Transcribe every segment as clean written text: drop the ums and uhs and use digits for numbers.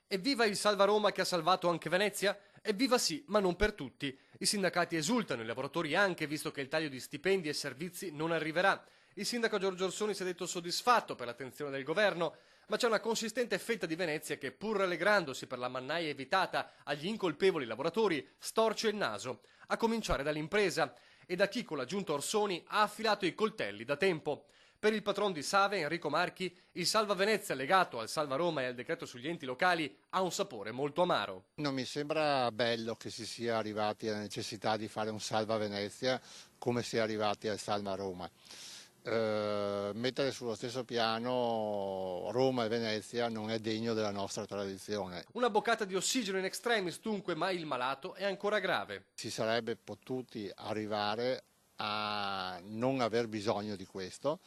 Evviva il Salva Roma che ha salvato anche Venezia? Evviva sì, ma non per tutti. I sindacati esultano, i lavoratori anche, visto che il taglio di stipendi e servizi non arriverà. Il sindaco Giorgio Orsoni si è detto soddisfatto per l'attenzione del governo, ma c'è una consistente fetta di Venezia che, pur rallegrandosi per la mannaia evitata agli incolpevoli lavoratori, storce il naso, a cominciare dall'impresa e da chi con la giunta Orsoni ha affilato i coltelli da tempo. Per il patron di Save, Enrico Marchi, il Salva Venezia legato al Salva Roma e al decreto sugli enti locali ha un sapore molto amaro. Non mi sembra bello che si sia arrivati alla necessità di fare un Salva Venezia come si è arrivati al Salva Roma. Mettere sullo stesso piano Roma e Venezia non è degno della nostra tradizione. Una boccata di ossigeno in extremis dunque, ma il malato è ancora grave. Si sarebbe potuti arrivare a non aver bisogno di questo,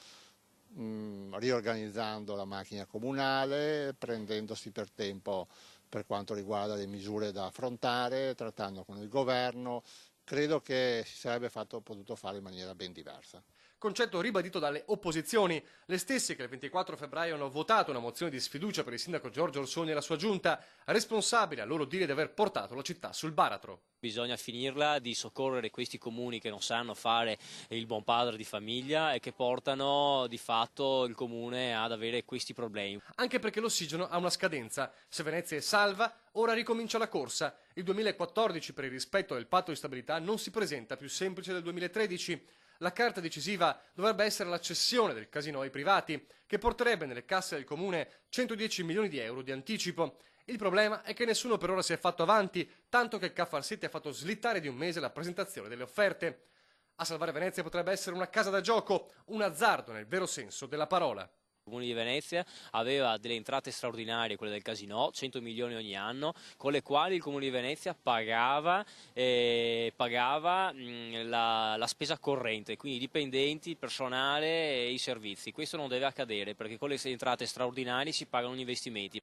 riorganizzando la macchina comunale, prendendosi per tempo per quanto riguarda le misure da affrontare, trattando con il governo. Credo che si sarebbe potuto fare in maniera ben diversa. Concetto ribadito dalle opposizioni, le stesse che il 24 febbraio hanno votato una mozione di sfiducia per il sindaco Giorgio Orsoni e la sua giunta, responsabile a loro dire di aver portato la città sul baratro. Bisogna finirla di soccorrere questi comuni che non sanno fare il buon padre di famiglia e che portano di fatto il comune ad avere questi problemi. Anche perché l'ossigeno ha una scadenza. Se Venezia è salva, ora ricomincia la corsa. Il 2014, per il rispetto del patto di stabilità, non si presenta più semplice del 2013. La carta decisiva dovrebbe essere la cessione del casinò ai privati, che porterebbe nelle casse del comune 110 milioni di euro di anticipo. Il problema è che nessuno per ora si è fatto avanti, tanto che il Caffar City ha fatto slittare di un mese la presentazione delle offerte. A salvare Venezia potrebbe essere una casa da gioco, un azzardo nel vero senso della parola. Il Comune di Venezia aveva delle entrate straordinarie, quelle del casinò, 100 milioni ogni anno, con le quali il Comune di Venezia pagava la spesa corrente, quindi i dipendenti, il personale e i servizi. Questo non deve accadere perché con le entrate straordinarie si pagano gli investimenti.